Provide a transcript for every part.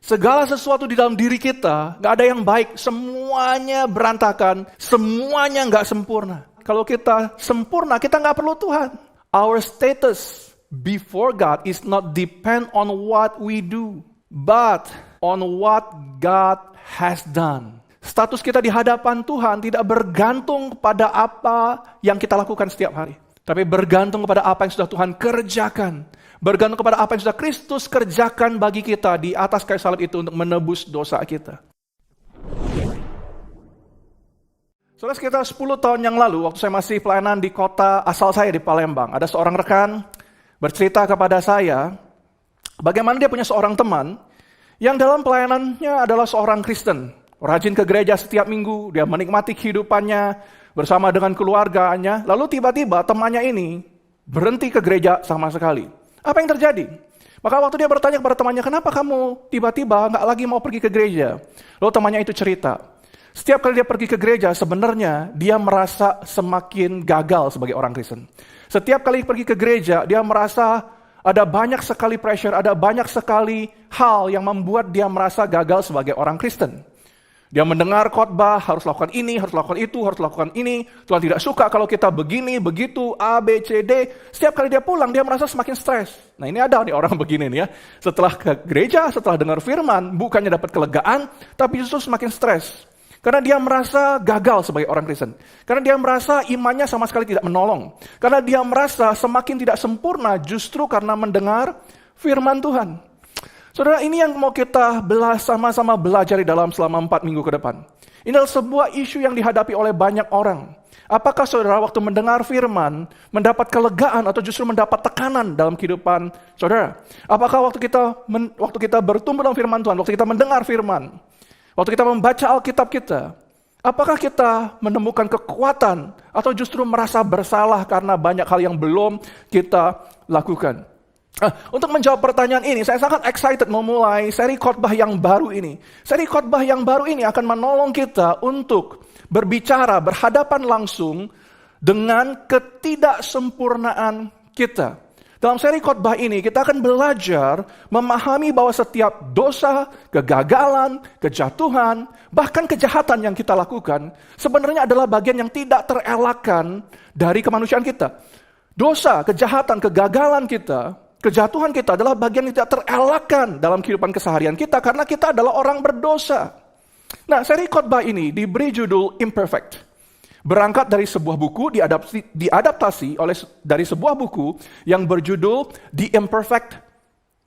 Segala sesuatu di dalam diri kita, gak ada yang baik. Semuanya berantakan, semuanya gak sempurna. Kalau kita sempurna, kita gak perlu Tuhan. Our status before God is not depend on what we do, but on what God has done. Status kita di hadapan Tuhan tidak bergantung kepada apa yang kita lakukan setiap hari. Tapi bergantung kepada apa yang sudah Tuhan kerjakan. Bergantung kepada apa yang sudah Kristus kerjakan bagi kita di atas kayu salib itu untuk menebus dosa kita. Saudara, sekitar 10 tahun yang lalu, waktu saya masih pelayanan di kota asal saya di Palembang, ada seorang rekan bercerita kepada saya, bagaimana dia punya seorang teman yang dalam pelayanannya adalah seorang Kristen. Rajin ke gereja setiap minggu, dia menikmati kehidupannya bersama dengan keluarganya, lalu tiba-tiba temannya ini berhenti ke gereja sama sekali. Apa yang terjadi? Maka waktu dia bertanya kepada temannya, kenapa kamu tiba-tiba nggak lagi mau pergi ke gereja? Lalu temannya itu cerita, setiap kali dia pergi ke gereja, sebenarnya dia merasa semakin gagal sebagai orang Kristen. Setiap kali pergi ke gereja, dia merasa ada banyak sekali pressure, ada banyak sekali hal yang membuat dia merasa gagal sebagai orang Kristen. Dia mendengar khotbah, harus lakukan ini, harus lakukan itu, harus lakukan ini. Tuhan tidak suka kalau kita begini, begitu, A, B, C, D. Setiap kali dia pulang, dia merasa semakin stres. Nah ini ada nih orang begini nih ya. Setelah ke gereja, setelah dengar firman, bukannya dapat kelegaan, tapi justru semakin stres. Karena dia merasa gagal sebagai orang Kristen. Karena dia merasa imannya sama sekali tidak menolong. Karena dia merasa semakin tidak sempurna justru karena mendengar firman Tuhan. Saudara, ini yang mau kita sama-sama belajar di dalam selama 4 minggu ke depan. Ini adalah sebuah isu yang dihadapi oleh banyak orang. Apakah saudara waktu mendengar firman, mendapat kelegaan atau justru mendapat tekanan dalam kehidupan saudara? Apakah waktu kita bertumbuh dalam firman Tuhan, waktu kita mendengar firman, waktu kita membaca Alkitab kita, apakah kita menemukan kekuatan atau justru merasa bersalah karena banyak hal yang belum kita lakukan? Untuk menjawab pertanyaan ini, saya sangat excited memulai seri khotbah yang baru ini. Seri khotbah yang baru ini akan menolong kita untuk berbicara, berhadapan langsung dengan ketidaksempurnaan kita. Dalam seri khotbah ini, kita akan belajar memahami bahwa setiap dosa, kegagalan, kejatuhan, bahkan kejahatan yang kita lakukan, sebenarnya adalah bagian yang tidak terelakkan dari kemanusiaan kita. Dosa, kejahatan, kegagalan kita, kejatuhan kita adalah bagian yang tidak terelakkan dalam kehidupan keseharian kita karena kita adalah orang berdosa. Nah, seri khotbah ini diberi judul Imperfect. Berangkat dari sebuah buku, diadaptasi dari sebuah buku yang berjudul The Imperfect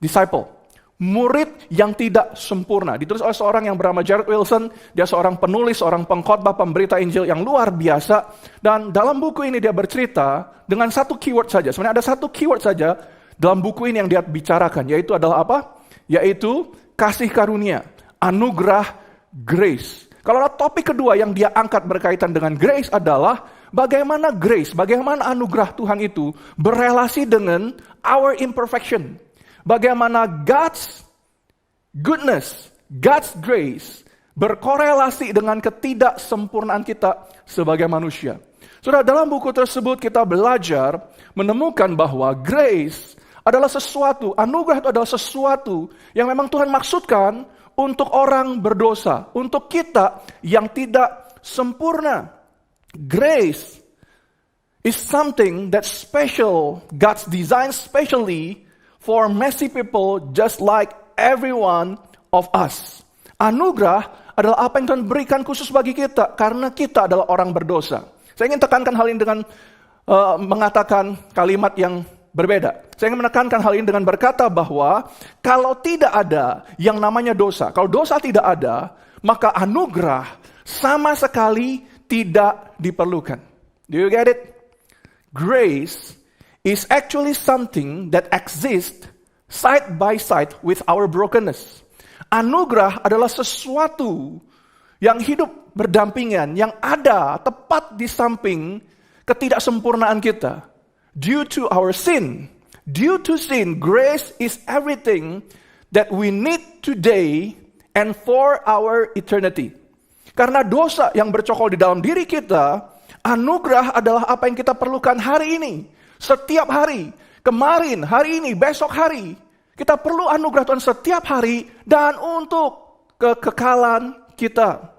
Disciple. Murid yang tidak sempurna. Ditulis oleh seorang yang bernama Jared Wilson. Dia seorang penulis, seorang pengkhotbah, pemberita Injil yang luar biasa. Dan dalam buku ini dia bercerita dengan satu keyword saja. Sebenarnya ada satu keyword saja dalam buku ini yang dia bicarakan, yaitu adalah apa? Yaitu kasih karunia, anugerah, grace. Kalau ada topik kedua yang dia angkat berkaitan dengan grace adalah bagaimana grace, bagaimana anugerah Tuhan itu berelasi dengan our imperfection. Bagaimana God's goodness, God's grace berkorelasi dengan ketidaksempurnaan kita sebagai manusia. Saudara, dalam buku tersebut kita belajar menemukan bahwa grace adalah sesuatu, anugerah itu adalah sesuatu yang memang Tuhan maksudkan untuk orang berdosa, untuk kita yang tidak sempurna. Grace is something that's special, God's designed specially for messy people just like every one of us. Anugerah adalah apa yang Tuhan berikan khusus bagi kita karena kita adalah orang berdosa. Saya ingin tekankan hal ini dengan mengatakan kalimat yang berbeda. Saya ingin menekankan hal ini dengan berkata bahwa kalau tidak ada yang namanya dosa, kalau dosa tidak ada, maka anugerah sama sekali tidak diperlukan. Do you get it? Grace is actually something that exists side by side with our brokenness. Anugerah adalah sesuatu yang hidup berdampingan, yang ada tepat di samping ketidaksempurnaan kita. Due to our sin, grace is everything that we need today and for our eternity. Karena dosa yang bercokol di dalam diri kita, anugerah adalah apa yang kita perlukan hari ini, setiap hari, kemarin, hari ini, besok hari. Kita perlu anugerah Tuhan setiap hari dan untuk kekekalan kita.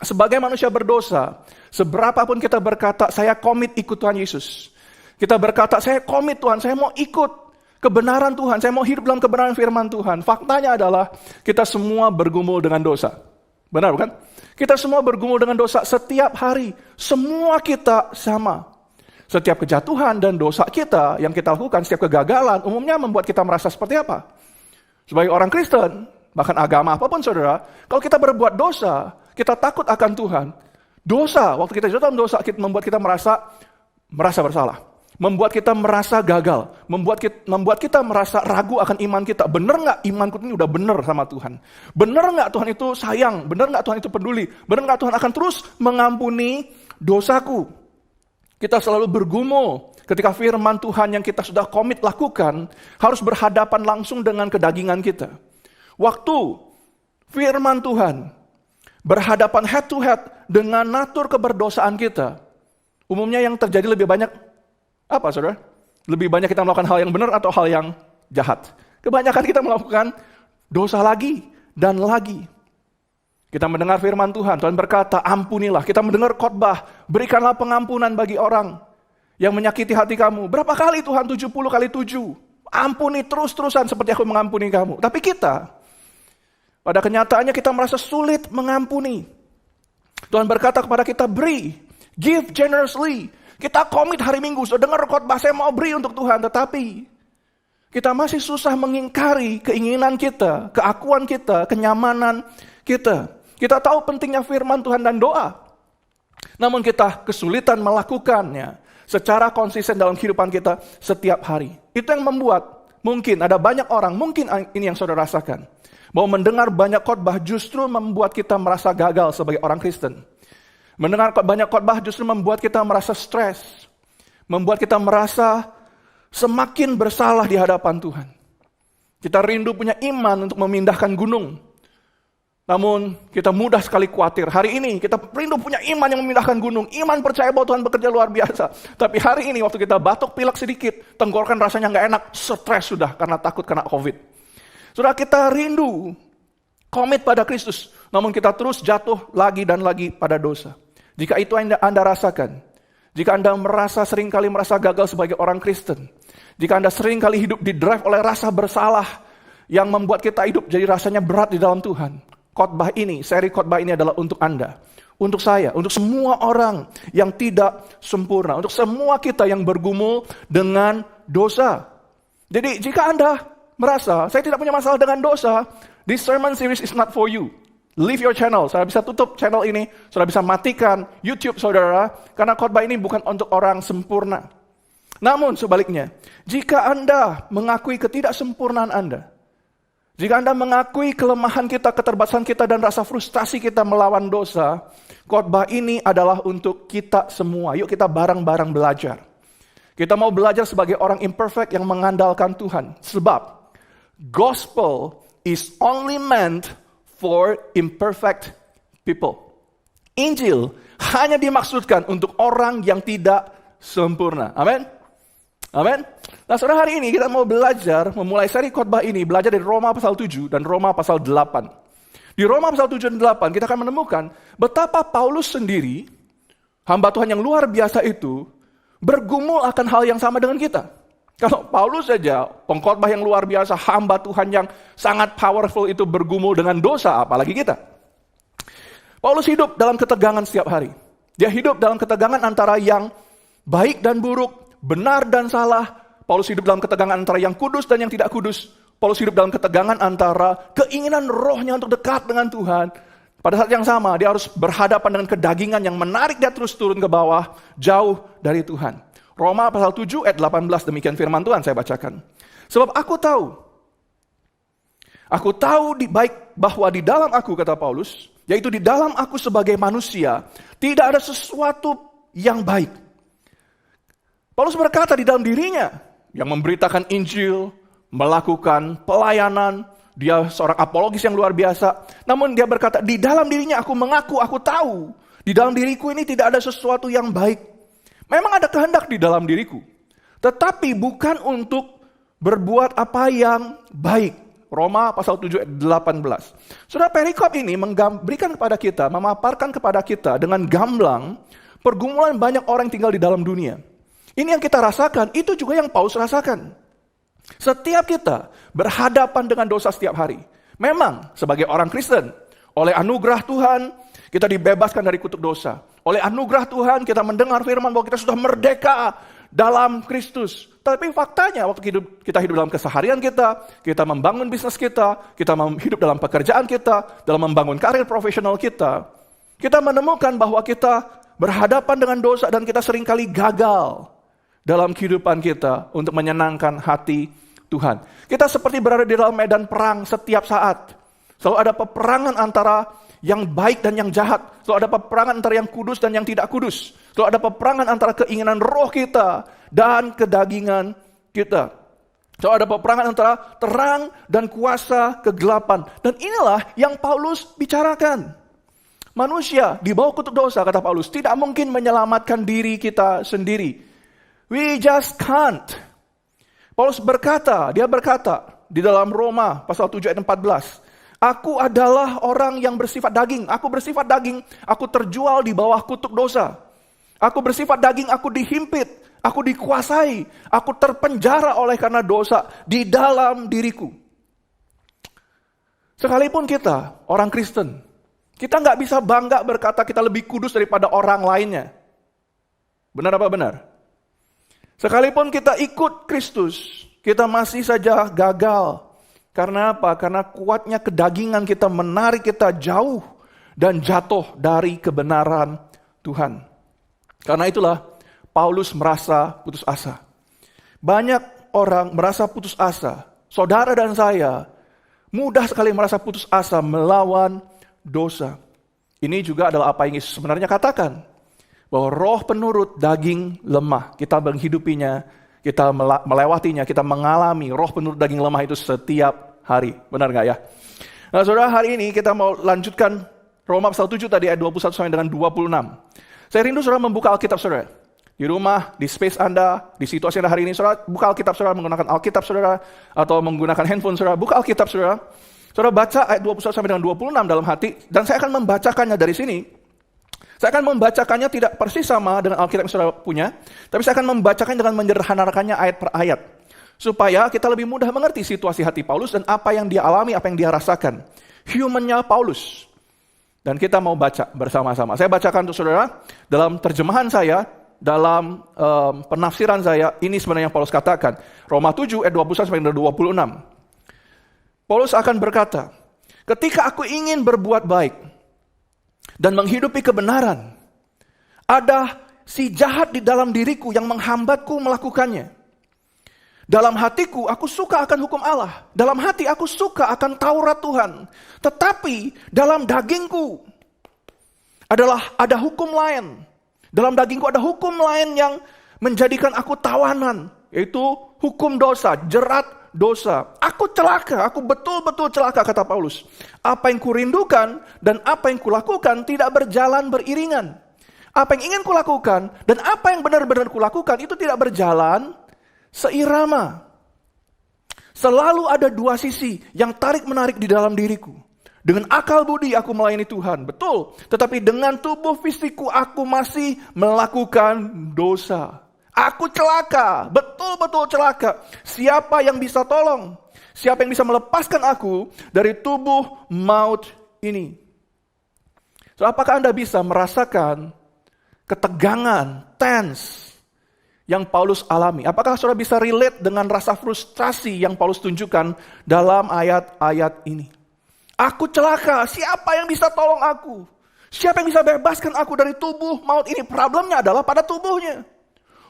Sebagai manusia berdosa, seberapapun kita berkata, saya komit ikut Tuhan Yesus. Kita berkata, saya komit Tuhan, saya mau ikut kebenaran Tuhan, saya mau hidup dalam kebenaran firman Tuhan. Faktanya adalah kita semua bergumul dengan dosa. Benar bukan? Kita semua bergumul dengan dosa setiap hari. Semua kita sama. Setiap kejatuhan dan dosa kita yang kita lakukan, setiap kegagalan, umumnya membuat kita merasa seperti apa? Sebagai orang Kristen, bahkan agama apapun saudara, kalau kita berbuat dosa, kita takut akan Tuhan. Dosa, waktu kita jatuh dalam dosa, membuat kita merasa bersalah. Membuat kita merasa gagal. Membuat kita merasa ragu akan iman kita. Benar nggak imanku ini udah benar sama Tuhan? Benar nggak Tuhan itu sayang? Benar nggak Tuhan itu peduli? Benar nggak Tuhan akan terus mengampuni dosaku? Kita selalu bergumul ketika firman Tuhan yang kita sudah komit lakukan harus berhadapan langsung dengan kedagingan kita. Waktu firman Tuhan berhadapan head to head dengan natur keberdosaan kita, umumnya yang terjadi lebih banyak apa saudara? Lebih banyak kita melakukan hal yang benar atau hal yang jahat? Kebanyakan kita melakukan dosa lagi dan lagi. Kita mendengar firman Tuhan, Tuhan berkata, ampunilah. Kita mendengar khotbah, berikanlah pengampunan bagi orang yang menyakiti hati kamu. Berapa kali Tuhan? 70 kali 7. Ampuni terus-terusan seperti aku mengampuni kamu. Tapi kita, pada kenyataannya kita merasa sulit mengampuni. Tuhan berkata kepada kita, beri, give generously. Kita komit hari Minggu, sudah dengar khotbah, saya mau beri untuk Tuhan. Tetapi kita masih susah mengingkari keinginan kita, keakuan kita, kenyamanan kita. Kita tahu pentingnya firman Tuhan dan doa. Namun kita kesulitan melakukannya secara konsisten dalam kehidupan kita setiap hari. Itu yang membuat mungkin ada banyak orang, mungkin ini yang saudara rasakan, bahwa mendengar banyak khotbah justru membuat kita merasa gagal sebagai orang Kristen. Mendengar banyak khotbah justru membuat kita merasa stres. Membuat kita merasa semakin bersalah di hadapan Tuhan. Kita rindu punya iman untuk memindahkan gunung. Namun kita mudah sekali khawatir. Hari ini kita rindu punya iman yang memindahkan gunung. Iman percaya bahwa Tuhan bekerja luar biasa. Tapi hari ini waktu kita batuk pilek sedikit, tenggorokan rasanya nggak enak, stres sudah karena takut kena COVID. Sudah kita rindu komit pada Kristus. Namun kita terus jatuh lagi dan lagi pada dosa. Jika itu yang Anda rasakan, jika Anda seringkali merasa gagal sebagai orang Kristen, jika Anda seringkali hidup didrive oleh rasa bersalah yang membuat kita hidup jadi rasanya berat di dalam Tuhan, seri khotbah ini adalah untuk Anda, untuk saya, untuk semua orang yang tidak sempurna, untuk semua kita yang bergumul dengan dosa. Jadi jika Anda merasa, saya tidak punya masalah dengan dosa, this sermon series is not for you. Leave your channel, saudara bisa tutup channel ini, saudara bisa matikan YouTube saudara, karena khotbah ini bukan untuk orang sempurna. Namun sebaliknya, jika Anda mengakui ketidaksempurnaan Anda, jika Anda mengakui kelemahan kita, keterbatasan kita, dan rasa frustasi kita melawan dosa, khotbah ini adalah untuk kita semua. Yuk kita bareng-bareng belajar. Kita mau belajar sebagai orang imperfect yang mengandalkan Tuhan. Sebab gospel is only meant for imperfect people. Injil hanya dimaksudkan untuk orang yang tidak sempurna. Amin. Amin. Nah, saudara, hari ini kita mau belajar, memulai seri khotbah ini, belajar dari Roma pasal 7 dan Roma pasal 8. Di Roma pasal 7 dan 8, kita akan menemukan betapa Paulus sendiri, hamba Tuhan yang luar biasa itu, bergumul akan hal yang sama dengan kita. Kalau Paulus saja, pengkhotbah yang luar biasa, hamba Tuhan yang sangat powerful itu bergumul dengan dosa, apalagi kita. Paulus hidup dalam ketegangan setiap hari. Dia hidup dalam ketegangan antara yang baik dan buruk, benar dan salah. Paulus hidup dalam ketegangan antara yang kudus dan yang tidak kudus. Paulus hidup dalam ketegangan antara keinginan rohnya untuk dekat dengan Tuhan. Pada saat yang sama, dia harus berhadapan dengan kedagingan yang menarik dia terus turun ke bawah, jauh dari Tuhan. Roma pasal 7 ayat 18, demikian firman Tuhan, saya bacakan. Sebab aku tahu baik bahwa di dalam aku, kata Paulus, yaitu di dalam aku sebagai manusia, tidak ada sesuatu yang baik. Paulus berkata di dalam dirinya, yang memberitakan Injil, melakukan pelayanan, dia seorang apologis yang luar biasa. Namun dia berkata, di dalam dirinya aku mengaku, aku tahu, di dalam diriku ini tidak ada sesuatu yang baik. Memang ada kehendak di dalam diriku, tetapi bukan untuk berbuat apa yang baik. Roma pasal 7 ayat 18. Saudara, perikop ini memberikan kepada kita, memaparkan kepada kita dengan gamblang pergumulan banyak orang yang tinggal di dalam dunia. Ini yang kita rasakan, itu juga yang Paulus rasakan. Setiap kita berhadapan dengan dosa setiap hari. Memang sebagai orang Kristen, oleh anugerah Tuhan, kita dibebaskan dari kutuk dosa. Oleh anugerah Tuhan, kita mendengar firman bahwa kita sudah merdeka dalam Kristus. Tapi faktanya, waktu kita hidup dalam keseharian kita membangun bisnis kita hidup dalam pekerjaan kita, dalam membangun karir profesional kita menemukan bahwa kita berhadapan dengan dosa dan kita seringkali gagal dalam kehidupan kita untuk menyenangkan hati Tuhan. Kita seperti berada di dalam medan perang setiap saat. Selalu ada peperangan antara yang baik dan yang jahat. Selalu ada peperangan antara yang kudus dan yang tidak kudus. Selalu ada peperangan antara keinginan roh kita dan kedagingan kita. Selalu ada peperangan antara terang dan kuasa kegelapan. Dan inilah yang Paulus bicarakan. Manusia di bawah kutuk dosa, kata Paulus, tidak mungkin menyelamatkan diri kita sendiri. We just can't. Paulus berkata di dalam Roma pasal 7 ayat 14. Aku adalah orang yang bersifat daging. Aku bersifat daging. Aku terjual di bawah kutuk dosa. Aku bersifat daging. Aku dihimpit. Aku dikuasai. Aku terpenjara oleh karena dosa di dalam diriku. Sekalipun kita orang Kristen, kita nggak bisa bangga berkata kita lebih kudus daripada orang lainnya. Benar apa benar? Sekalipun kita ikut Kristus, kita masih saja gagal. Karena apa? Karena kuatnya kedagingan kita menarik kita jauh dan jatuh dari kebenaran Tuhan. Karena itulah Paulus merasa putus asa. Banyak orang merasa putus asa. Saudara dan saya mudah sekali merasa putus asa melawan dosa. Ini juga adalah apa yang Yesus sebenarnya katakan. Bahwa roh penurut daging lemah. Kita menghidupinya, kita melewatinya, kita mengalami roh penurut daging lemah itu setiap hari. Benar gak ya? Nah saudara, hari ini kita mau lanjutkan Roma pasal 7 tadi ayat 21 sampai dengan 26. Saya rindu saudara membuka Alkitab saudara. Di rumah, di space Anda, di situasi Anda hari ini, saudara buka Alkitab saudara, menggunakan Alkitab saudara, atau menggunakan handphone saudara, buka Alkitab saudara. Saudara baca ayat 21 sampai dengan 26 dalam hati, dan saya akan membacakannya dari sini. Saya akan membacakannya tidak persis sama dengan Alkitab yang saudara punya, tapi saya akan membacakannya dengan menyederhanakannya ayat per ayat. Supaya kita lebih mudah mengerti situasi hati Paulus dan apa yang dia alami, apa yang dia rasakan. Humannya Paulus. Dan kita mau baca bersama-sama. Saya bacakan untuk saudara, dalam terjemahan saya, dalam penafsiran saya, ini sebenarnya yang Paulus katakan. Roma 7 ayat 21 sampai 26. Paulus akan berkata, ketika aku ingin berbuat baik dan menghidupi kebenaran, ada si jahat di dalam diriku yang menghambatku melakukannya. Dalam hatiku aku suka akan hukum Allah. Dalam hati aku suka akan Taurat Tuhan. Tetapi dalam dagingku ada hukum lain. Dalam dagingku ada hukum lain yang menjadikan aku tawanan. Yaitu hukum dosa, jerat dosa. Aku celaka, aku betul-betul celaka, kata Paulus. Apa yang kurindukan dan apa yang kulakukan tidak berjalan beriringan. Apa yang ingin kulakukan dan apa yang benar-benar kulakukan itu tidak berjalan seirama. Selalu ada dua sisi yang tarik-menarik di dalam diriku. Dengan akal budi aku melayani Tuhan, betul. Tetapi dengan tubuh fisikku aku masih melakukan dosa. Aku celaka, betul-betul celaka. Siapa yang bisa tolong? Siapa yang bisa melepaskan aku dari tubuh maut ini? So, apakah Anda bisa merasakan ketegangan, tense yang Paulus alami? Apakah saudara bisa relate dengan rasa frustrasi yang Paulus tunjukkan dalam ayat-ayat ini? Aku celaka, siapa yang bisa tolong aku? Siapa yang bisa bebaskan aku dari tubuh maut ini? Problemnya adalah pada tubuhnya.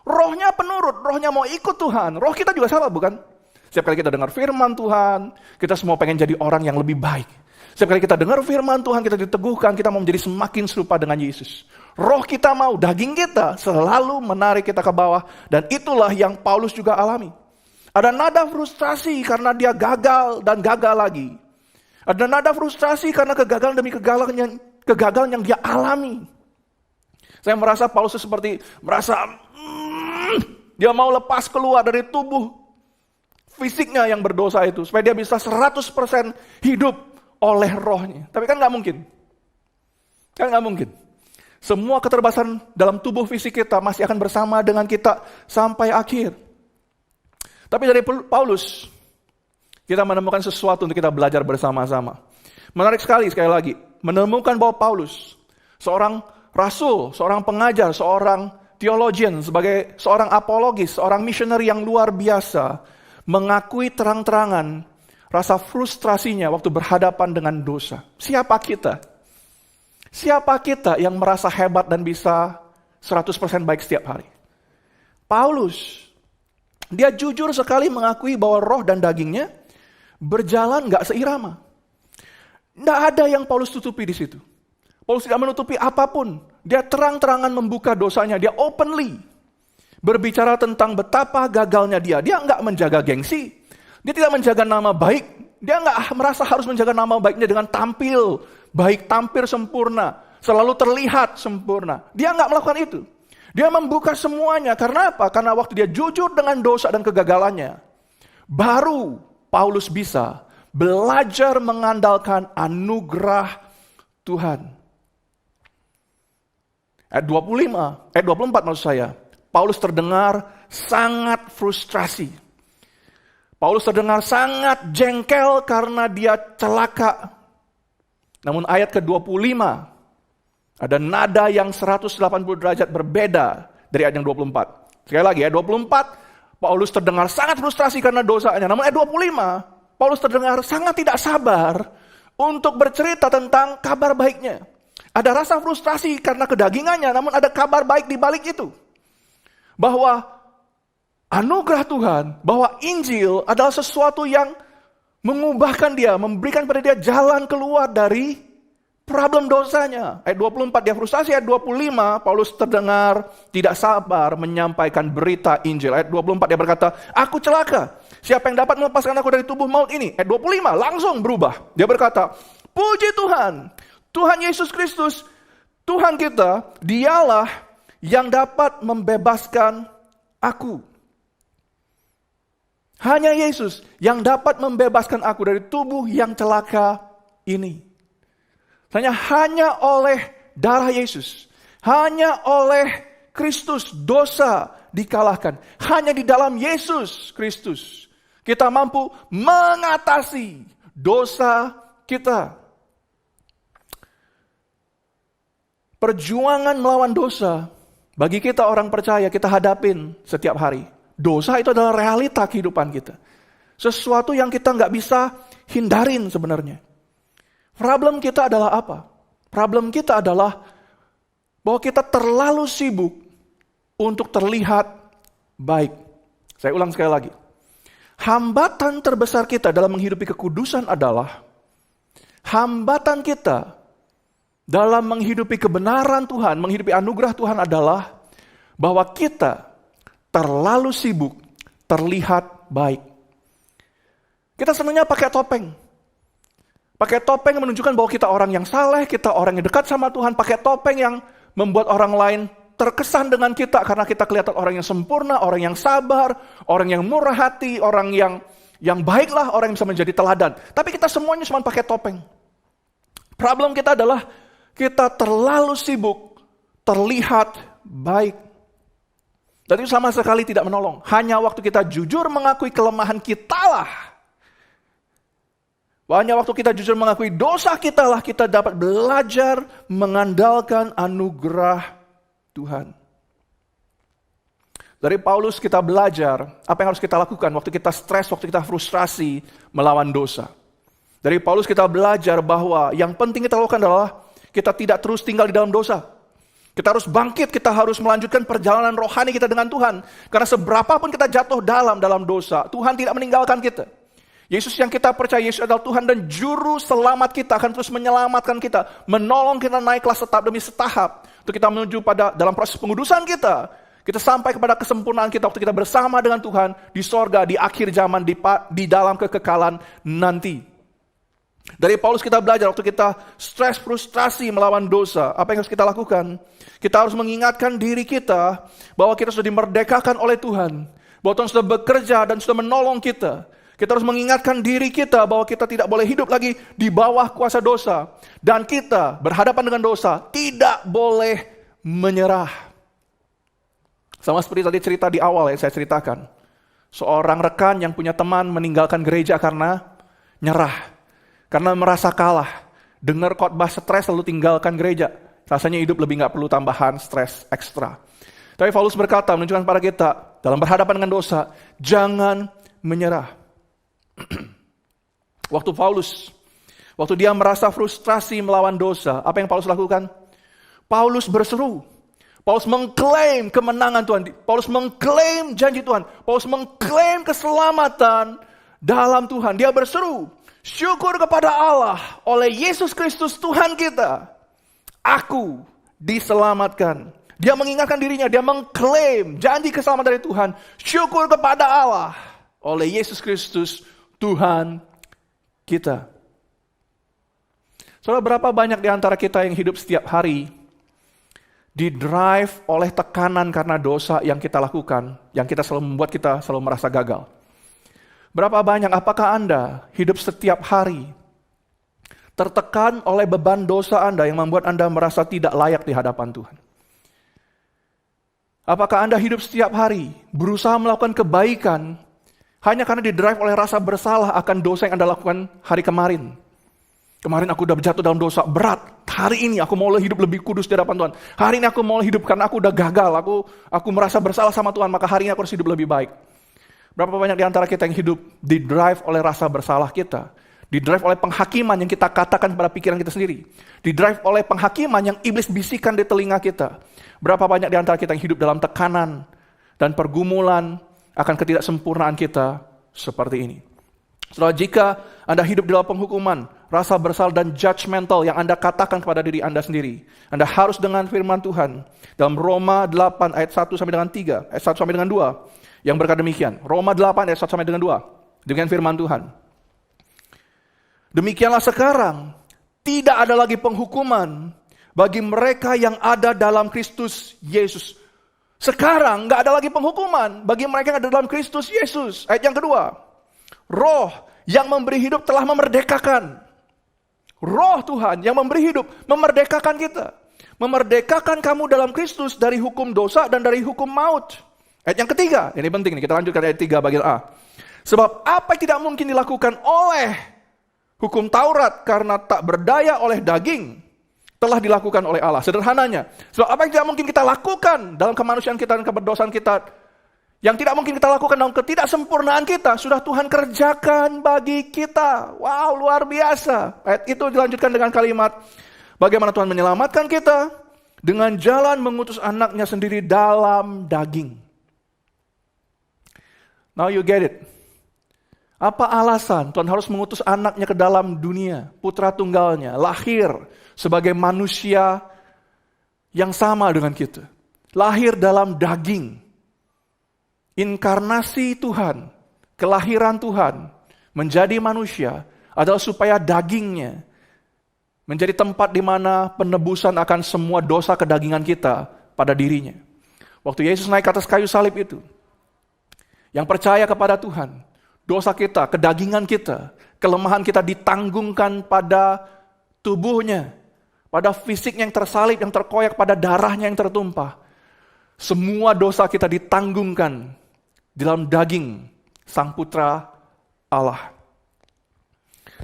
Rohnya penurut, rohnya mau ikut Tuhan. Roh kita juga sama, bukan? Setiap kali kita dengar firman Tuhan, kita semua pengen jadi orang yang lebih baik. Setiap kali kita dengar firman Tuhan, kita diteguhkan, kita mau menjadi semakin serupa dengan Yesus. Roh kita mau, daging kita selalu menarik kita ke bawah. Dan itulah yang Paulus juga alami. Ada nada frustrasi karena dia gagal dan gagal lagi. Ada nada frustrasi karena kegagalan demi kegagalan yang dia alami. Saya merasa Paulus seperti merasa dia mau lepas keluar dari tubuh fisiknya yang berdosa itu, supaya dia bisa 100% hidup oleh rohnya. Tapi kan nggak mungkin. Kan nggak mungkin. Semua keterbatasan dalam tubuh fisik kita masih akan bersama dengan kita sampai akhir. Tapi dari Paulus, kita menemukan sesuatu untuk kita belajar bersama-sama. Menarik sekali lagi, menemukan bahwa Paulus, seorang rasul, seorang pengajar, seorang theologian, sebagai seorang apologis, seorang missionary yang luar biasa, mengakui terang-terangan rasa frustrasinya waktu berhadapan dengan dosa. Siapa kita? Siapa kita yang merasa hebat dan bisa 100% baik setiap hari? Paulus, dia jujur sekali mengakui bahwa roh dan dagingnya berjalan gak seirama. Tidak ada yang Paulus tutupi di situ. Paulus tidak menutupi apapun. Dia terang-terangan membuka dosanya. Dia openly berbicara tentang betapa gagalnya dia. Dia nggak menjaga gengsi. Dia tidak menjaga nama baik. Dia nggak merasa harus menjaga nama baiknya dengan tampil baik, tampil sempurna, selalu terlihat sempurna. Dia nggak melakukan itu. Dia membuka semuanya. Karena apa? Karena waktu dia jujur dengan dosa dan kegagalannya, baru Paulus bisa belajar mengandalkan anugerah Tuhan. Ayat 24 maksud saya. Paulus terdengar sangat frustrasi. Paulus terdengar sangat jengkel karena dia celaka. Namun ayat ke-25 ada nada yang 180 derajat berbeda dari ayat yang 24. Sekali lagi ayat 24, Paulus terdengar sangat frustrasi karena dosanya. Namun ayat 25, Paulus terdengar sangat tidak sabar untuk bercerita tentang kabar baiknya. Ada rasa frustrasi karena kedagingannya, namun ada kabar baik di balik itu. Bahwa anugerah Tuhan, bahwa Injil adalah sesuatu yang mengubahkan dia, memberikan pada dia jalan keluar dari problem dosanya. Ayat 24 dia frustasi, ayat 25 Paulus terdengar tidak sabar menyampaikan berita Injil. Ayat 24 dia berkata, aku celaka. Siapa yang dapat melepaskan aku dari tubuh maut ini? Ayat 25 langsung berubah. Dia berkata, puji Tuhan, Tuhan Yesus Kristus, Tuhan kita, dialah yang dapat membebaskan aku. Hanya Yesus yang dapat membebaskan aku dari tubuh yang celaka ini. Hanya oleh darah Yesus, hanya oleh Kristus dosa dikalahkan. Hanya di dalam Yesus Kristus kita mampu mengatasi dosa kita. Perjuangan melawan dosa bagi kita orang percaya kita hadapin setiap hari. Dosa itu adalah realita kehidupan kita. Sesuatu yang kita nggak bisa hindarin sebenarnya. Problem kita adalah apa? Problem kita adalah bahwa kita terlalu sibuk untuk terlihat baik. Saya ulang sekali lagi. Hambatan terbesar kita dalam menghidupi kekudusan adalah hambatan kita dalam menghidupi kebenaran Tuhan, menghidupi anugerah Tuhan adalah bahwa kita terlalu sibuk terlihat baik. Kita senangnya pakai topeng. Pakai topeng yang menunjukkan bahwa kita orang yang saleh, kita orang yang dekat sama Tuhan. Pakai topeng yang membuat orang lain terkesan dengan kita karena kita kelihatan orang yang sempurna, orang yang sabar, orang yang murah hati, orang yang baiklah, orang yang bisa menjadi teladan. Tapi kita semuanya cuma pakai topeng. Problem kita adalah kita terlalu sibuk terlihat baik. Dan itu sama sekali tidak menolong. Hanya waktu kita jujur mengakui kelemahan kitalah, hanya waktu kita jujur mengakui dosa kitalah kita dapat belajar mengandalkan anugerah Tuhan. Dari Paulus kita belajar apa yang harus kita lakukan waktu kita stres, waktu kita frustrasi melawan dosa. Dari Paulus kita belajar bahwa yang penting kita lakukan adalah kita tidak terus tinggal di dalam dosa. Kita harus bangkit, kita harus melanjutkan perjalanan rohani kita dengan Tuhan. Karena seberapapun kita jatuh dalam dosa, Tuhan tidak meninggalkan kita. Yesus yang kita percaya, Yesus adalah Tuhan dan Juru Selamat kita, akan terus menyelamatkan kita, menolong kita naik kelas setahap demi setahap. Untuk kita menuju pada dalam proses pengudusan kita sampai kepada kesempurnaan kita waktu kita bersama dengan Tuhan di sorga, di akhir zaman, di dalam kekekalan nanti. Dari Paulus kita belajar waktu kita stres, frustrasi melawan dosa, apa yang harus kita lakukan? Kita harus mengingatkan diri kita bahwa kita sudah dimerdekakan oleh Tuhan, bahwa Tuhan sudah bekerja dan sudah menolong kita. Kita harus mengingatkan diri kita bahwa kita tidak boleh hidup lagi di bawah kuasa dosa. Dan kita berhadapan dengan dosa tidak boleh menyerah. Sama seperti tadi cerita di awal yang saya ceritakan. Seorang rekan yang punya teman meninggalkan gereja karena nyerah. Karena merasa kalah. Dengar khotbah stres lalu tinggalkan gereja. Rasanya hidup lebih gak perlu tambahan stres ekstra. Tapi Paulus berkata, menunjukkan kepada kita, dalam berhadapan dengan dosa, jangan menyerah. Waktu dia merasa frustrasi melawan dosa, apa yang Paulus lakukan? Paulus berseru. Paulus mengklaim kemenangan Tuhan. Paulus mengklaim janji Tuhan. Paulus mengklaim keselamatan dalam Tuhan. Dia berseru, syukur kepada Allah oleh Yesus Kristus Tuhan kita. Aku diselamatkan. Dia mengingatkan dirinya, dia mengklaim janji keselamatan dari Tuhan. Syukur kepada Allah oleh Yesus Kristus Tuhan kita. Saudara, berapa banyak di antara kita yang hidup setiap hari didrive oleh tekanan karena dosa yang kita lakukan, yang kita selalu membuat kita selalu merasa gagal. Berapa banyak, apakah Anda hidup setiap hari tertekan oleh beban dosa Anda yang membuat Anda merasa tidak layak di hadapan Tuhan? Apakah Anda hidup setiap hari berusaha melakukan kebaikan hanya karena didrive oleh rasa bersalah akan dosa yang Anda lakukan hari kemarin? Kemarin aku udah jatuh dalam dosa berat. Hari ini aku mau hidup lebih kudus di hadapan Tuhan. Hari ini aku mau hidup karena aku udah gagal. Aku merasa bersalah sama Tuhan, maka hari ini aku harus hidup lebih baik. Berapa banyak di antara kita yang hidup didrive oleh rasa bersalah kita? Didrive oleh penghakiman yang kita katakan pada pikiran kita sendiri. Didrive oleh penghakiman yang iblis bisikan di telinga kita. Berapa banyak di antara kita yang hidup dalam tekanan dan pergumulan akan ketidaksempurnaan kita seperti ini. Saudara, jika Anda hidup di dalam penghukuman, rasa bersalah dan judgmental yang Anda katakan kepada diri Anda sendiri, Anda harus dengan firman Tuhan dalam Roma 8 ayat 1 sampai dengan 3, ayat 1 sampai dengan 2 yang berkata demikian. Roma 8 ayat 1 sampai dengan 2. Demikian firman Tuhan. Demikianlah sekarang tidak ada lagi penghukuman bagi mereka yang ada dalam Kristus Yesus. Sekarang nggak ada lagi penghukuman bagi mereka yang ada dalam Kristus Yesus. Ayat yang kedua, Roh yang memberi hidup telah memerdekakan. Roh Tuhan yang memberi hidup memerdekakan kita. Memerdekakan kamu dalam Kristus dari hukum dosa dan dari hukum maut. Ayat yang ketiga, ini penting nih, kita lanjutkan ayat 3 bagian A. Sebab apa yang tidak mungkin dilakukan oleh hukum Taurat karena tak berdaya oleh daging, telah dilakukan oleh Allah. Sederhananya, sebab apa yang tidak mungkin kita lakukan dalam kemanusiaan kita dan keberdosaan kita, yang tidak mungkin kita lakukan dalam ketidaksempurnaan kita, sudah Tuhan kerjakan bagi kita. Wow, luar biasa. Ayat itu dilanjutkan dengan kalimat, bagaimana Tuhan menyelamatkan kita dengan jalan mengutus anaknya sendiri dalam daging. Now you get it. Apa alasan Tuhan harus mengutus anaknya ke dalam dunia, putra tunggalnya, lahir sebagai manusia yang sama dengan kita. Lahir dalam daging. Inkarnasi Tuhan, kelahiran Tuhan, menjadi manusia adalah supaya dagingnya menjadi tempat di mana penebusan akan semua dosa kedagingan kita pada dirinya. Waktu Yesus naik ke atas kayu salib itu, yang percaya kepada Tuhan, dosa kita, kedagingan kita, kelemahan kita ditanggungkan pada tubuhnya, pada fisik yang tersalib, yang terkoyak, pada darahnya yang tertumpah. Semua dosa kita ditanggungkan dalam daging Sang Putra Allah.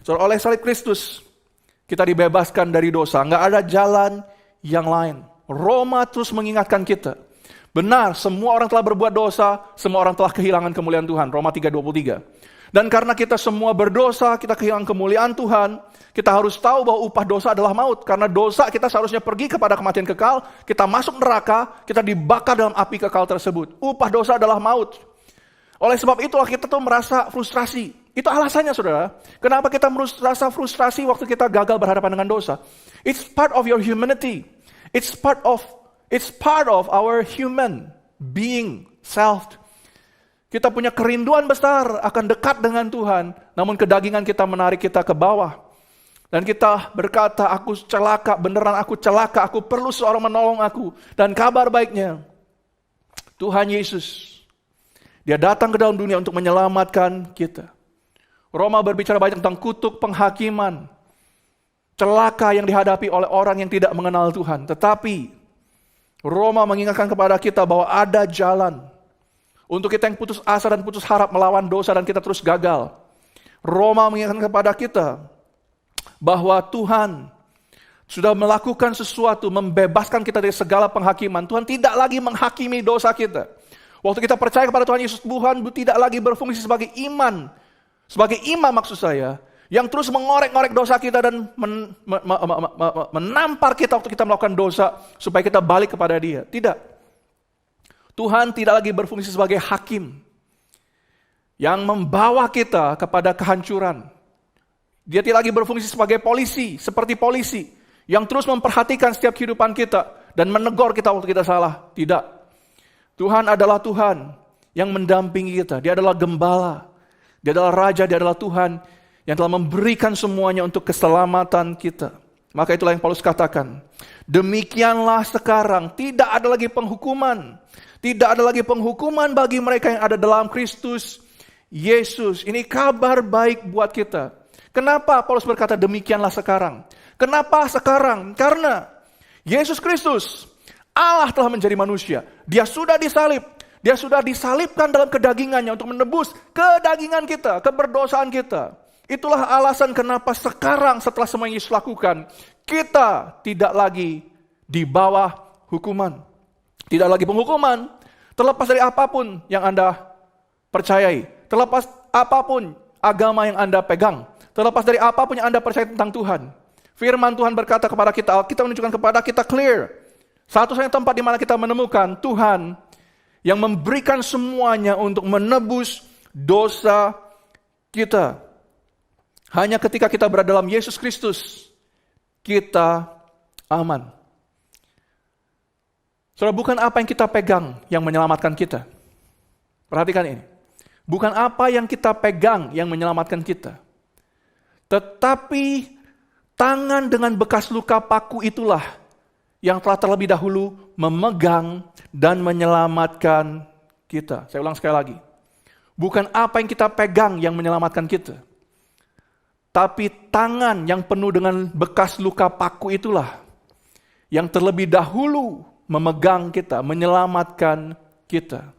So, oleh salib Kristus, kita dibebaskan dari dosa. Nggak ada jalan yang lain. Roma terus mengingatkan kita. Benar, semua orang telah berbuat dosa, semua orang telah kehilangan kemuliaan Tuhan. Roma 3:23. Dan karena kita semua berdosa, kita kehilangan kemuliaan Tuhan, kita harus tahu bahwa upah dosa adalah maut. Karena dosa kita seharusnya pergi kepada kematian kekal, kita masuk neraka, kita dibakar dalam api kekal tersebut. Upah dosa adalah maut. Oleh sebab itulah kita tuh merasa frustrasi. Itu alasannya, saudara. Kenapa kita merasa frustrasi waktu kita gagal berhadapan dengan dosa? It's part of your humanity. It's part of our human being, self. Kita punya kerinduan besar akan dekat dengan Tuhan, namun kedagingan kita menarik kita ke bawah. Dan kita berkata, aku celaka, beneran aku celaka, aku perlu seorang menolong aku. Dan kabar baiknya, Tuhan Yesus Dia datang ke dalam dunia untuk menyelamatkan kita. Roma berbicara banyak tentang kutuk penghakiman, celaka yang dihadapi oleh orang yang tidak mengenal Tuhan. Tetapi Roma mengingatkan kepada kita bahwa ada jalan untuk kita yang putus asa dan putus harap melawan dosa dan kita terus gagal. Roma mengingatkan kepada kita bahwa Tuhan sudah melakukan sesuatu, membebaskan kita dari segala penghakiman. Tuhan tidak lagi menghakimi dosa kita. Waktu kita percaya kepada Tuhan Yesus, Tuhan tidak lagi berfungsi sebagai iman. Sebagai imam maksud saya, yang terus mengorek-ngorek dosa kita dan menampar kita waktu kita melakukan dosa, supaya kita balik kepada Dia. Tidak. Tuhan tidak lagi berfungsi sebagai hakim, yang membawa kita kepada kehancuran. Dia tidak lagi berfungsi sebagai polisi, seperti polisi, yang terus memperhatikan setiap kehidupan kita, dan menegur kita waktu kita salah. Tidak. Tuhan adalah Tuhan yang mendampingi kita. Dia adalah gembala. Dia adalah Raja, Dia adalah Tuhan yang telah memberikan semuanya untuk keselamatan kita. Maka itulah yang Paulus katakan. Demikianlah sekarang tidak ada lagi penghukuman. Tidak ada lagi penghukuman bagi mereka yang ada dalam Kristus Yesus. Ini kabar baik buat kita. Kenapa Paulus berkata demikianlah sekarang? Kenapa sekarang? Karena Yesus Kristus, Allah telah menjadi manusia. Dia sudah disalib. Dia sudah disalibkan dalam kedagingannya untuk menebus kedagingan kita, keberdosaan kita. Itulah alasan kenapa sekarang setelah semua yang Yesus lakukan, kita tidak lagi di bawah hukuman. Tidak lagi penghukuman. Terlepas dari apapun yang Anda percayai. Terlepas apapun agama yang Anda pegang. Terlepas dari apapun yang Anda percaya tentang Tuhan. Firman Tuhan berkata kepada kita, Alkitab menunjukkan kepada kita clear. Satu-satunya tempat di mana kita menemukan Tuhan yang memberikan semuanya untuk menebus dosa kita. Hanya ketika kita berada dalam Yesus Kristus, kita aman. Saudara, bukan apa yang kita pegang yang menyelamatkan kita. Perhatikan ini. Bukan apa yang kita pegang yang menyelamatkan kita. Tetapi tangan dengan bekas luka paku itulah yang telah terlebih dahulu memegang dan menyelamatkan kita. Saya ulang sekali lagi. Bukan apa yang kita pegang yang menyelamatkan kita. Tapi tangan yang penuh dengan bekas luka paku itulah yang terlebih dahulu memegang kita, menyelamatkan kita.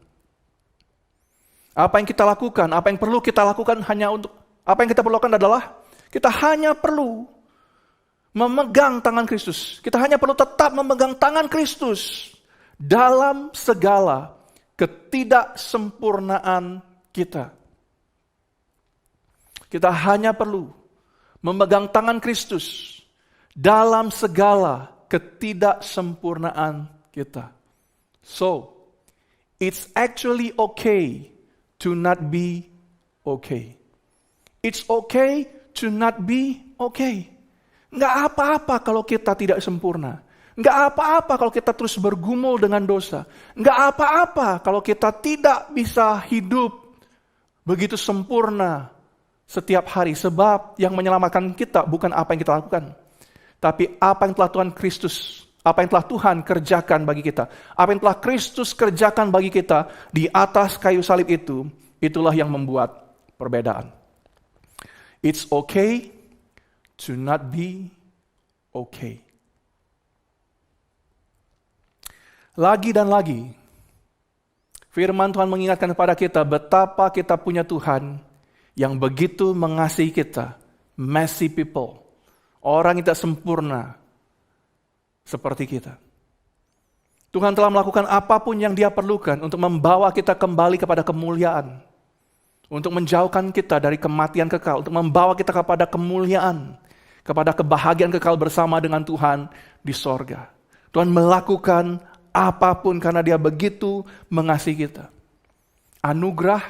Apa yang kita lakukan, apa yang perlu kita lakukan apa yang kita perlu lakukan adalah kita hanya perlu memegang tangan Kristus. Kita hanya perlu tetap memegang tangan Kristus dalam segala ketidaksempurnaan kita. Kita hanya perlu memegang tangan Kristus dalam segala ketidaksempurnaan kita. So, it's actually okay to not be okay. It's okay to not be okay. Nggak apa-apa kalau kita tidak sempurna. Nggak apa-apa kalau kita terus bergumul dengan dosa. Nggak apa-apa kalau kita tidak bisa hidup begitu sempurna setiap hari. Sebab yang menyelamatkan kita bukan apa yang kita lakukan. Tapi apa yang telah Tuhan kerjakan bagi kita. Apa yang telah Kristus kerjakan bagi kita di atas kayu salib itu. Itulah yang membuat perbedaan. It's okay to not be okay. Lagi dan lagi, firman Tuhan mengingatkan kepada kita betapa kita punya Tuhan yang begitu mengasihi kita. Messy people. Orang yang tidak sempurna seperti kita. Tuhan telah melakukan apapun yang Dia perlukan untuk membawa kita kembali kepada kemuliaan. Untuk menjauhkan kita dari kematian kekal. Untuk membawa kita kepada kemuliaan. Kepada kebahagiaan kekal bersama dengan Tuhan di sorga. Tuhan melakukan apapun karena Dia begitu mengasihi kita. Anugerah,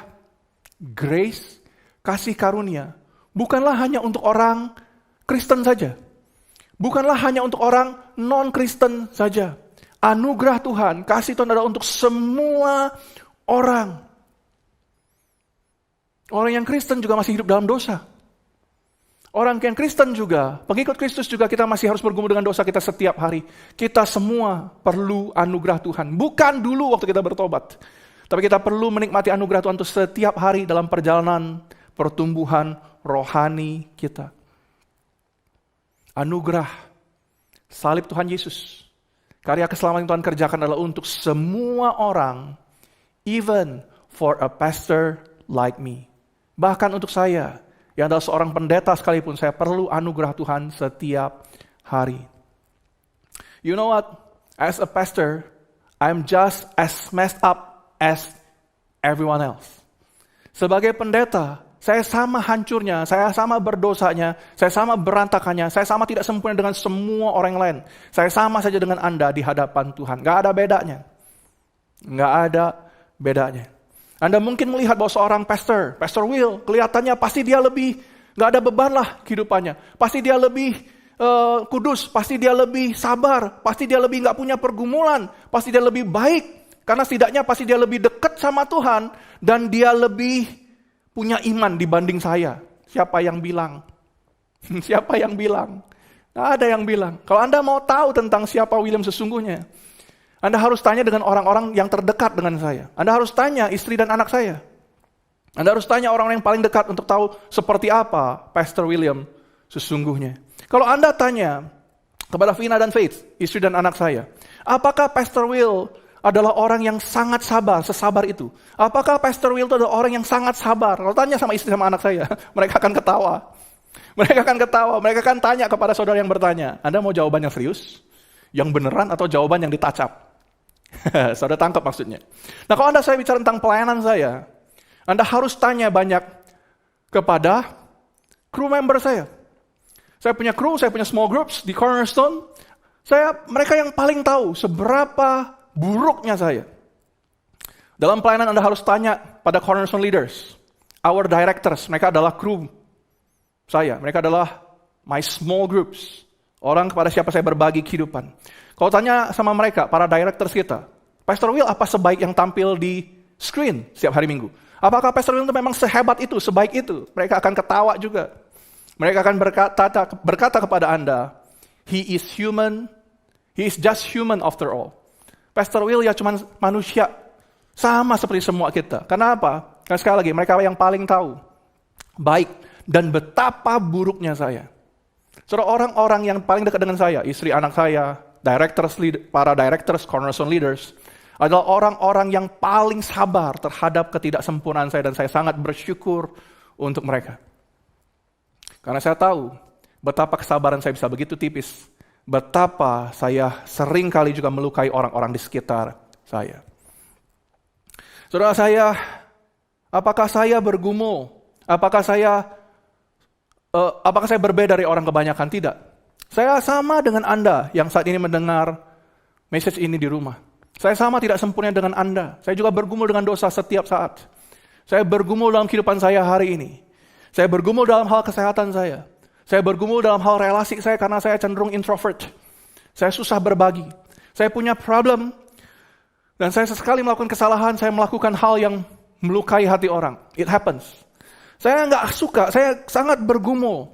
grace, kasih karunia bukanlah hanya untuk orang Kristen saja. Bukanlah hanya untuk orang non-Kristen saja. Anugerah Tuhan, kasih Tuhan adalah untuk semua orang. Orang yang Kristen juga masih hidup dalam dosa. Orang yang Kristen juga, pengikut Kristus juga kita masih harus bergumul dengan dosa kita setiap hari. Kita semua perlu anugerah Tuhan. Bukan dulu waktu kita bertobat. Tapi kita perlu menikmati anugerah Tuhan itu setiap hari dalam perjalanan pertumbuhan rohani kita. Anugerah salib Tuhan Yesus. Karya keselamatan yang Tuhan kerjakan adalah untuk semua orang, even for a pastor like me. Bahkan untuk saya, yang adalah seorang pendeta sekalipun, saya perlu anugerah Tuhan setiap hari. You know what? As a pastor, I'm just as messed up as everyone else. Sebagai pendeta, saya sama hancurnya, saya sama berdosanya, saya sama berantakannya, saya sama tidak sempurna dengan semua orang lain. Saya sama saja dengan Anda di hadapan Tuhan. Gak ada bedanya. Gak ada bedanya. Anda mungkin melihat bahwa seorang Pastor Will, kelihatannya pasti dia lebih, gak ada beban lah kehidupannya. Pasti dia lebih kudus, pasti dia lebih sabar, pasti dia lebih gak punya pergumulan, pasti dia lebih baik. Karena setidaknya pasti dia lebih dekat sama Tuhan, dan dia lebih punya iman dibanding saya. Siapa yang bilang? Siapa yang bilang? Nggak ada yang bilang. Kalau Anda mau tahu tentang siapa William sesungguhnya, Anda harus tanya dengan orang-orang yang terdekat dengan saya. Anda harus tanya istri dan anak saya. Anda harus tanya orang-orang yang paling dekat untuk tahu seperti apa Pastor William sesungguhnya. Kalau Anda tanya kepada Vina dan Faith, istri dan anak saya, apakah Pastor Will adalah orang yang sangat sabar, sesabar itu? Apakah Pastor Will itu adalah orang yang sangat sabar? Kalau tanya sama istri sama anak saya, mereka akan ketawa. Mereka akan ketawa, mereka akan tanya kepada saudara yang bertanya, Anda mau jawaban yang serius? Yang beneran atau jawaban yang ditacap? Saudara tangkap maksudnya. Nah, kalau saya bicara tentang pelayanan saya, Anda harus tanya banyak kepada kru member saya. Saya punya kru, saya punya small groups di Cornerstone. Mereka yang paling tahu seberapa buruknya saya. Dalam pelayanan Anda harus tanya pada Cornerstone leaders, our directors, mereka adalah kru saya, mereka adalah my small groups, orang kepada siapa saya berbagi kehidupan. Kalau tanya sama mereka, para directors kita, Pastor Will apa sebaik yang tampil di screen setiap hari Minggu? Apakah Pastor Will itu memang sehebat itu, sebaik itu? Mereka akan ketawa juga. Mereka akan berkata kepada Anda, he is human, he is just human after all. Pastor Will ya cuma manusia, sama seperti semua kita. Kenapa? Karena sekali lagi, mereka yang paling tahu baik dan betapa buruknya saya. Saudara, orang-orang yang paling dekat dengan saya, istri anak saya, para directors, Cornerstone leaders, adalah orang-orang yang paling sabar terhadap ketidaksempurnaan saya, dan saya sangat bersyukur untuk mereka. Karena saya tahu betapa kesabaran saya bisa begitu tipis, betapa saya sering kali juga melukai orang-orang di sekitar saya. Saudara saya, apakah saya bergumul? Apakah saya berbeda dari orang kebanyakan? Tidak. Saya sama dengan Anda yang saat ini mendengar message ini di rumah. Saya sama tidak sempurna dengan Anda. Saya juga bergumul dengan dosa setiap saat. Saya bergumul dalam kehidupan saya hari ini. Saya bergumul dalam hal kesehatan saya. Saya bergumul dalam hal relasi saya karena saya cenderung introvert. Saya susah berbagi. Saya punya problem. Dan saya sesekali melakukan kesalahan, saya melakukan hal yang melukai hati orang. It happens. Saya nggak suka, saya sangat bergumul.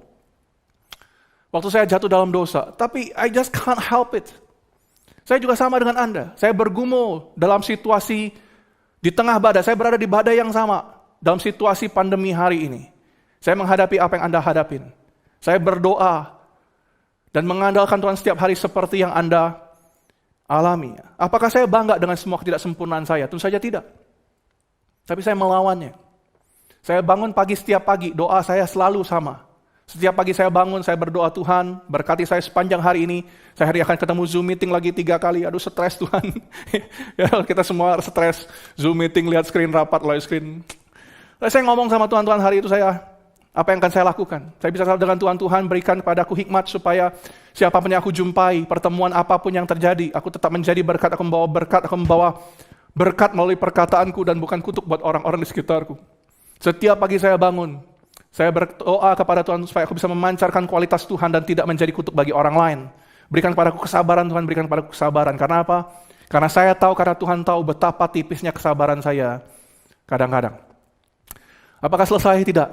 Waktu saya jatuh dalam dosa. Tapi I just can't help it. Saya juga sama dengan Anda. Saya bergumul dalam situasi di tengah badai. Saya berada di badai yang sama dalam situasi pandemi hari ini. Saya menghadapi apa yang Anda hadapin. Saya berdoa dan mengandalkan Tuhan setiap hari seperti yang Anda alami. Apakah saya bangga dengan semua ketidaksempurnaan saya? Tentu saja tidak. Tapi saya melawannya. Saya bangun pagi setiap pagi, doa saya selalu sama. Setiap pagi saya bangun, saya berdoa, Tuhan berkati saya sepanjang hari ini. Saya hari akan ketemu Zoom meeting lagi 3 kali. Aduh, stres Tuhan. Ya, kita semua stres. Zoom meeting, lihat screen rapat, live screen. Lalu saya ngomong sama Tuhan hari itu apa yang akan saya lakukan? Saya bisa dengan Tuhan berikan kepadaku hikmat supaya siapapun yang aku jumpai, pertemuan apapun yang terjadi, aku tetap menjadi berkat, aku membawa berkat melalui perkataanku dan bukan kutuk buat orang-orang di sekitarku. Setiap pagi saya bangun, saya berdoa kepada Tuhan supaya aku bisa memancarkan kualitas Tuhan dan tidak menjadi kutuk bagi orang lain. Berikan kepadaku kesabaran Tuhan, berikan kepadaku kesabaran. Karena apa? Karena saya tahu, karena Tuhan tahu betapa tipisnya kesabaran saya kadang-kadang. Apakah selesai? Tidak.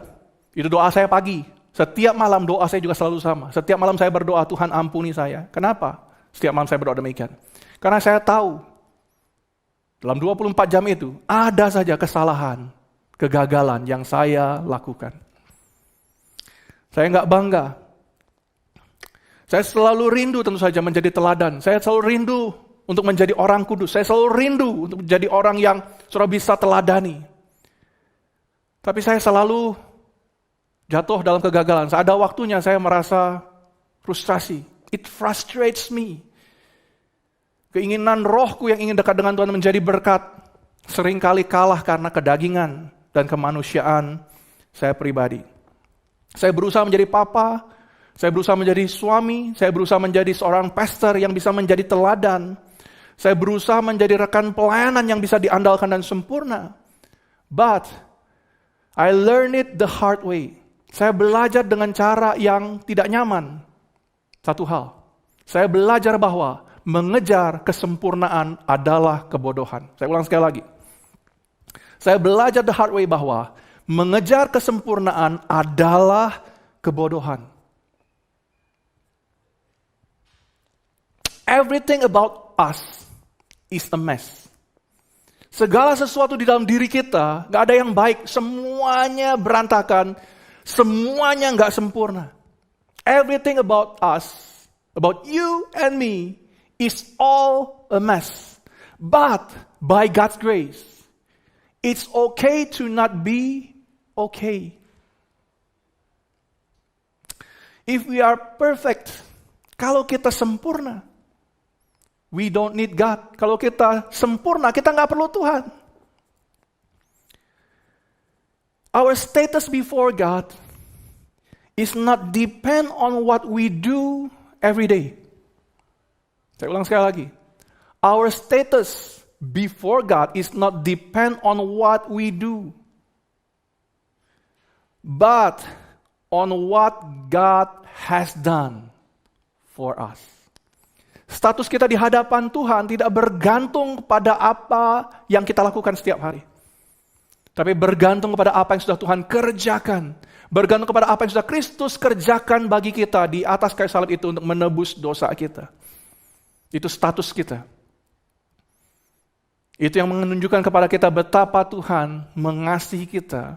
Itu doa saya pagi. Setiap malam doa saya juga selalu sama. Setiap malam saya berdoa, Tuhan ampuni saya. Kenapa? Setiap malam saya berdoa demikian. Karena saya tahu Dalam 24 jam itu, ada saja kesalahan, kegagalan yang saya lakukan. Saya nggak bangga. Saya selalu rindu tentu saja menjadi teladan. Saya selalu rindu untuk menjadi orang kudus. Saya selalu rindu untuk menjadi orang yang saudara bisa teladani. Tapi saya selalu jatuh dalam kegagalan. Ada waktunya saya merasa frustrasi. It frustrates me. Keinginan rohku yang ingin dekat dengan Tuhan menjadi berkat seringkali kalah karena kedagingan dan kemanusiaan saya pribadi. Saya berusaha menjadi papa, saya berusaha menjadi suami, saya berusaha menjadi seorang pastor yang bisa menjadi teladan. Saya berusaha menjadi rekan pelayanan yang bisa diandalkan dan sempurna. But I learned it the hard way. Saya belajar dengan cara yang tidak nyaman. Satu hal, saya belajar bahwa mengejar kesempurnaan adalah kebodohan. Saya ulang sekali lagi. Saya belajar the hard way bahwa mengejar kesempurnaan adalah kebodohan. Everything about us is a mess. Segala sesuatu di dalam diri kita, gak ada yang baik. Semuanya berantakan, semuanya gak sempurna. Everything about us, about you and me, is all a mess. But by God's grace, it's okay to not be okay. If we are perfect, kalau kita sempurna, we don't need God. Kalau kita sempurna, kita nggak perlu Tuhan. Our status before God is not depend on what we do every day. Saya ulang sekali lagi. Our status before God is not depend on what we do, but on what God has done for us. Status kita di hadapan Tuhan tidak bergantung kepada apa yang kita lakukan setiap hari. Tapi bergantung kepada apa yang sudah Tuhan kerjakan. Bergantung kepada apa yang sudah Kristus kerjakan bagi kita di atas kayu salib itu untuk menebus dosa kita. Itu status kita. Itu yang menunjukkan kepada kita betapa Tuhan mengasihi kita.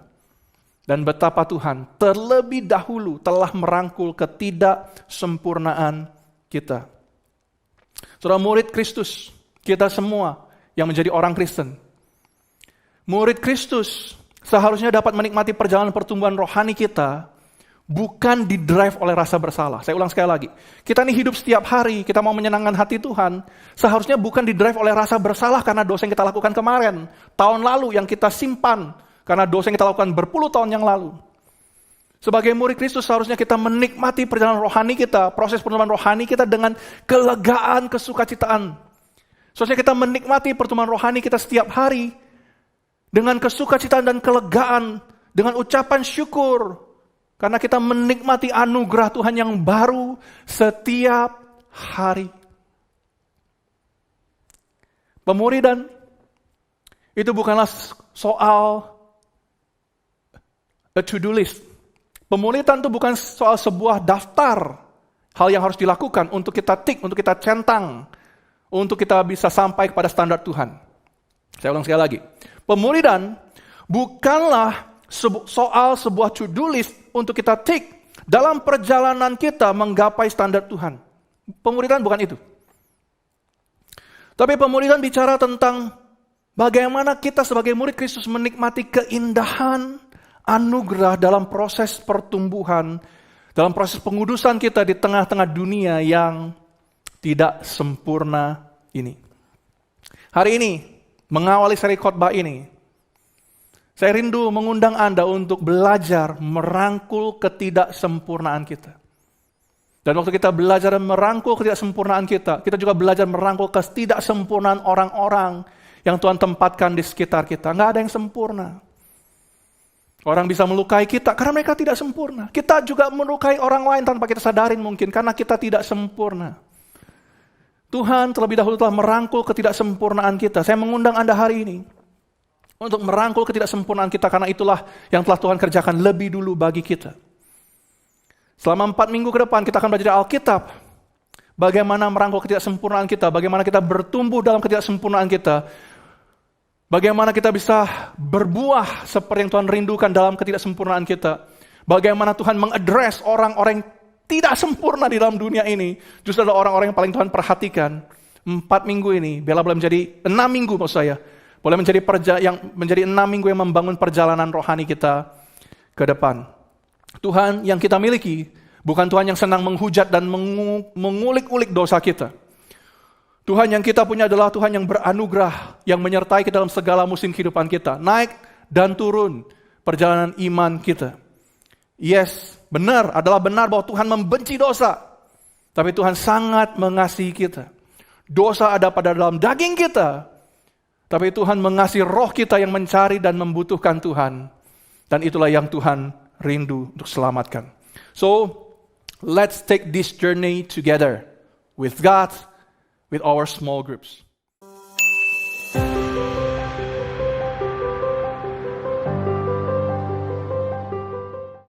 Dan betapa Tuhan terlebih dahulu telah merangkul ketidaksempurnaan kita. Saudara murid Kristus, kita semua yang menjadi orang Kristen. Murid Kristus seharusnya dapat menikmati perjalanan pertumbuhan rohani kita bukan didrive oleh rasa bersalah. Saya ulang sekali lagi. Kita ini hidup setiap hari, kita mau menyenangkan hati Tuhan, seharusnya bukan didrive oleh rasa bersalah karena dosa yang kita lakukan kemarin, tahun lalu yang kita simpan, karena dosa yang kita lakukan berpuluh tahun yang lalu. Sebagai murid Kristus seharusnya kita menikmati perjalanan rohani kita, proses pertumbuhan rohani kita dengan kelegaan, kesukacitaan. Seharusnya kita menikmati pertumbuhan rohani kita setiap hari dengan kesukacitaan dan kelegaan, dengan ucapan syukur, karena kita menikmati anugerah Tuhan yang baru setiap hari. Pemuridan itu bukanlah soal a to-do list. Pemuridan itu bukan soal sebuah daftar hal yang harus dilakukan untuk kita tik, untuk kita centang, untuk kita bisa sampai kepada standar Tuhan. Saya ulang sekali lagi. Pemuridan bukanlah soal sebuah to-do list untuk kita tik dalam perjalanan kita menggapai standar Tuhan. Pemuridan bukan itu. Tapi pemuridan bicara tentang bagaimana kita sebagai murid Kristus menikmati keindahan anugerah dalam proses pertumbuhan, dalam proses pengudusan kita di tengah-tengah dunia yang tidak sempurna ini. Hari ini, mengawali seri khotbah ini, saya rindu mengundang Anda untuk belajar merangkul ketidaksempurnaan kita. Dan waktu kita belajar merangkul ketidaksempurnaan kita, kita juga belajar merangkul ketidaksempurnaan orang-orang yang Tuhan tempatkan di sekitar kita. Nggak ada yang sempurna. Orang bisa melukai kita karena mereka tidak sempurna. Kita juga melukai orang lain tanpa kita sadarin mungkin, karena kita tidak sempurna. Tuhan terlebih dahulu telah merangkul ketidaksempurnaan kita. Saya mengundang Anda hari ini untuk merangkul ketidaksempurnaan kita, karena itulah yang telah Tuhan kerjakan lebih dulu bagi kita. Selama 4 minggu ke depan kita akan belajar Alkitab. Bagaimana merangkul ketidaksempurnaan kita, bagaimana kita bertumbuh dalam ketidaksempurnaan kita. Bagaimana kita bisa berbuah seperti yang Tuhan rindukan dalam ketidaksempurnaan kita. Bagaimana Tuhan mengadres orang-orang yang tidak sempurna di dalam dunia ini. Justru adalah orang-orang yang paling Tuhan perhatikan. 4 minggu ini, Bella boleh menjadi 6 minggu maksud saya. Boleh menjadi 6 minggu yang membangun perjalanan rohani kita ke depan. Tuhan yang kita miliki bukan Tuhan yang senang menghujat dan mengulik-ulik dosa kita. Tuhan yang kita punya adalah Tuhan yang beranugerah, yang menyertai kita dalam segala musim kehidupan kita. Naik dan turun perjalanan iman kita. Yes, adalah benar bahwa Tuhan membenci dosa. Tapi Tuhan sangat mengasihi kita. Dosa ada pada dalam daging kita. Tapi Tuhan mengasihi roh kita yang mencari dan membutuhkan Tuhan. Dan itulah yang Tuhan rindu untuk selamatkan. So, let's take this journey together with God, with our small groups.